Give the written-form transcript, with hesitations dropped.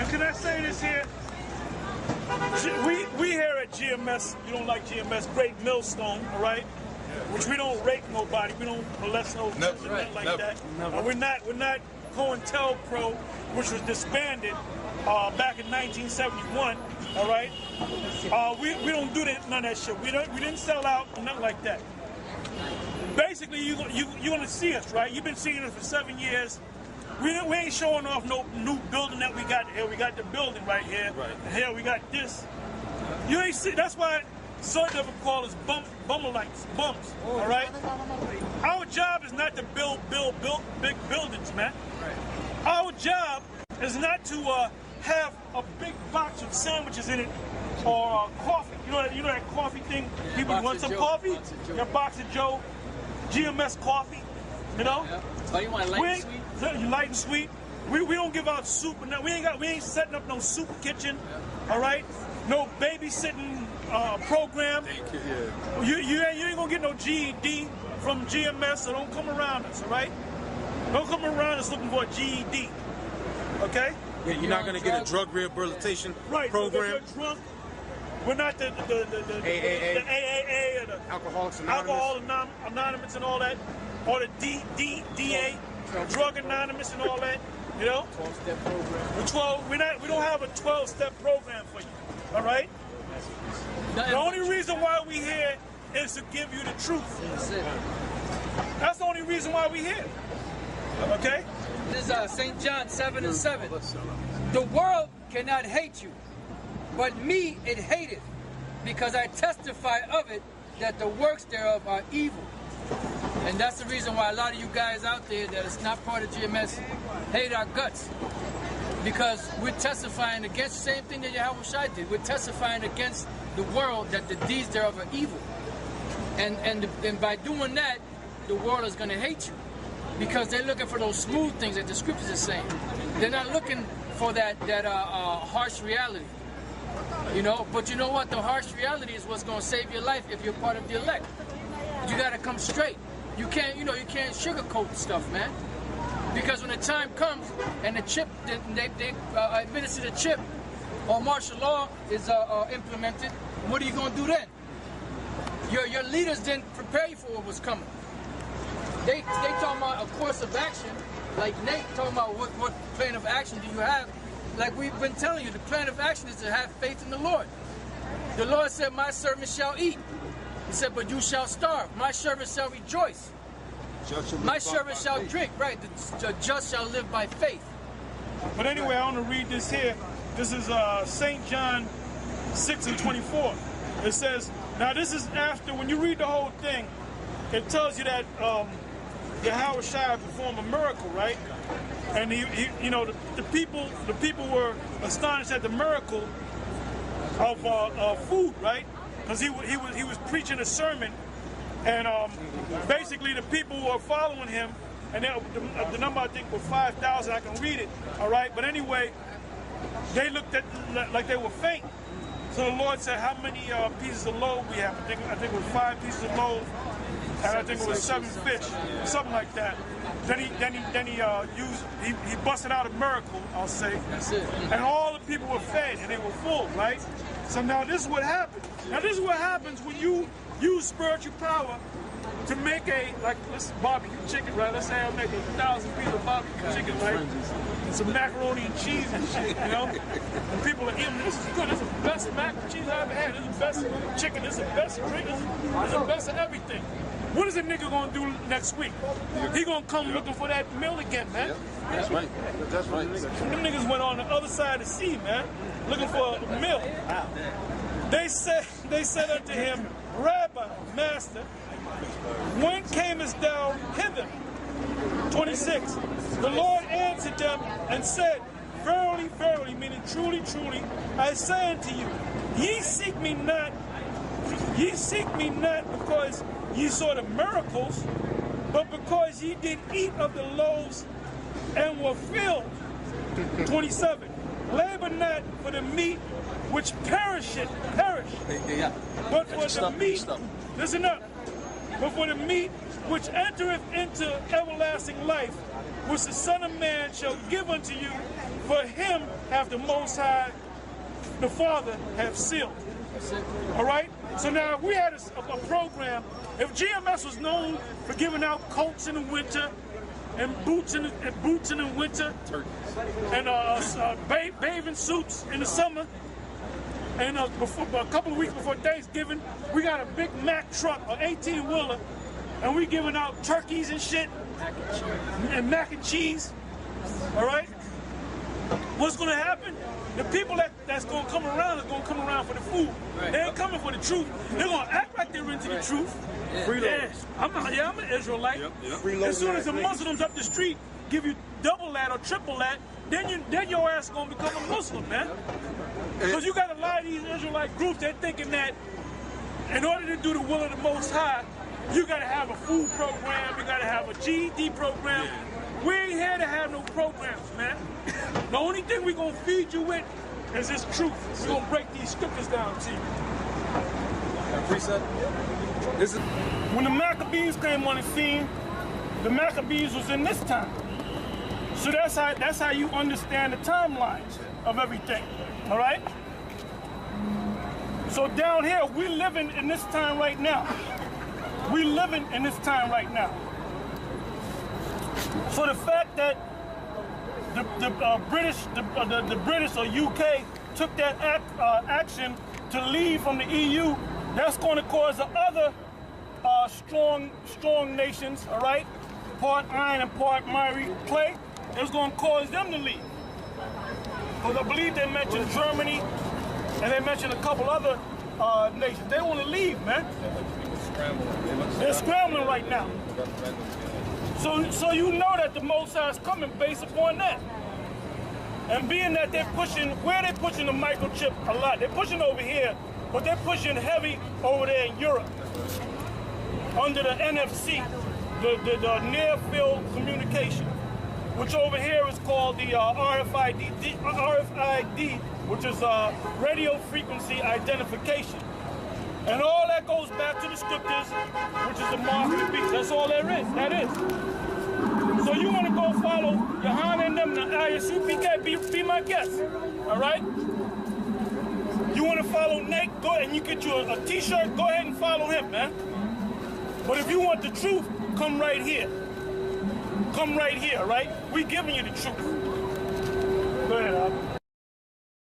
And can I say this here? We here at GMS, you don't like GMS, Great Millstone, all right? Which we don't rape nobody, we don't molest no person like that. We're not COINTELPRO, which was disbanded back in 1971, all right? We don't do none of that shit. We didn't sell out, nothing like that. Basically, you're gonna see us, right? You've been seeing us for 7 years. We ain't showing off no new building that we got here. We got the building right here. Right. And here we got this. You ain't see. That's why some of them call us bummerlites, bums. All right. Our job is not to build big buildings, man. Right. Our job is not to have a big box of sandwiches in it or coffee. You know that coffee thing. People want some coffee. Your box of Joe, GMS coffee. You know. Yeah. Oh, you want light and sweet? You light and sweet. We don't give out soup and we ain't setting up no soup kitchen. All right. No babysitting program. You ain't gonna get no GED from GMS, so don't come around us, all right? Don't come around us looking for a GED, okay? Yeah, you're not gonna get a drug rehabilitation program. If you're drunk, we're not the AAA or the Alcoholics Alcohol Anonymous and all that, or the DA, Drug Anonymous and all that. You know? 12-step program. We don't have a 12-step program for you. All right? The only reason why we here is to give you the truth. That's it. That's the only reason why we here. Okay? This is St. John 7:7. The world cannot hate you, but me it hateth, because I testify of it that the works thereof are evil. And that's the reason why a lot of you guys out there that is not part of GMS hate our guts. Because we're testifying against the same thing that Yahweh Shai did. We're testifying against the world that the deeds thereof are evil. And by doing that, the world is going to hate you. Because they're looking for those smooth things that the scriptures are saying. They're not looking for that harsh reality. You know, but you know what? The harsh reality is what's going to save your life if you're part of the elect. You got to come straight. You can't sugarcoat stuff, man. Because when the time comes and the chip, they administer the chip, or martial law is implemented, what are you going to do then? Your leaders didn't prepare you for what was coming. They talking about a course of action, like Nate talking about what plan of action do you have. Like we've been telling you, the plan of action is to have faith in the Lord. The Lord said, my servant shall eat. He said, but you shall starve. My servant shall rejoice. My servant shall drink. Right, the just shall live by faith. But anyway, I want to read this here. This is St. John 6:24. It says, now this is after, when you read the whole thing, it tells you that Yahweh Shai performed a miracle, right? And the people were astonished at the miracle of food, right? Because he was preaching a sermon, and basically the people were following him, and the number I think was 5,000. I can read it, all right. But anyway, they looked at like they were faint. So the Lord said, "How many pieces of loaf we have?" I think it was 5 pieces of loaf, and I think it was 7 fish, something like that. Then he busted out a miracle, I'll say. That's it. And all the people were fed and they were full, right? So now this is what happens. Now this is what happens when you use spiritual power to make let's barbecue chicken, right? Let's say I make 1,000 pieces of barbecue chicken, right? And some macaroni and cheese and shit, you know? And people are eating, this is good, this is the best mac and cheese I ever had, this is the best chicken, this is the best drink, this is the best of everything. What is a nigga gonna do next week? He gonna come looking for that meal again, man. Yep. That's right. That's right. Them niggas went on the other side of the sea, man, looking for a meal. They said unto him, Rabbi, Master, when camest thou hither? 26. The Lord answered them and said, Verily, verily, meaning truly, truly, I say unto you, ye seek me not because ye saw the miracles, but because ye did eat of the loaves and were filled. 27. Labor not for the meat which perisheth, but for the meat, listen up, but for the meat which entereth into everlasting life, which the Son of Man shall give unto you, for him hath the Most High, the Father, have sealed. All right? So now, if we had a program, if GMS was known for giving out coats in the winter, and boots in the winter, and bathing suits in the summer, and before, a couple of weeks before Thanksgiving, we got a big Mack truck, an 18-wheeler, and we giving out turkeys and shit, and mac and cheese. All right? What's going to happen? The people that's going to come around is going to come around for the food. Right. They ain't coming for the truth. They're going to act like they're into the truth. Yeah. I'm an Israelite. Yep. As soon as the Muslims up the street give you double that or triple that, then your ass is going to become a Muslim, man. Because you got a lot of these Israelite groups that thinking that in order to do the will of the Most High, you got to have a food program, you got to have a GED program. We ain't here to have no programs, man. The only thing we're going to feed you with is this truth. We're going to break these scriptures down to you. When the Maccabees came on the scene, the Maccabees was in this time. So that's how you understand the timelines of everything, all right? So down here, we're living in this time right now. We're living in this time right now. So the fact that the British or UK took that action to leave from the EU, that's going to cause the other strong nations, all right, part iron and part miry clay, it's going to cause them to leave. Because I believe they mentioned Germany and they mentioned a couple other nations. They want to leave, man. They're scrambling right now. So you know that the Most High is coming based upon that. And being that they're pushing, where they're pushing the microchip a lot, they're pushing over here, but they're pushing heavy over there in Europe under the NFC, the near field communication, which over here is called the RFID, which is radio frequency identification. And all that goes back to the scriptures, which is the mark of the beast. That's all there is. That is. So you want to go follow Yohana and them, the ISUPK, be my guest. All right? You want to follow Nate, go ahead and you get you a t-shirt, go ahead and follow him, man. But if you want the truth, come right here. Come right here, right? We giving you the truth.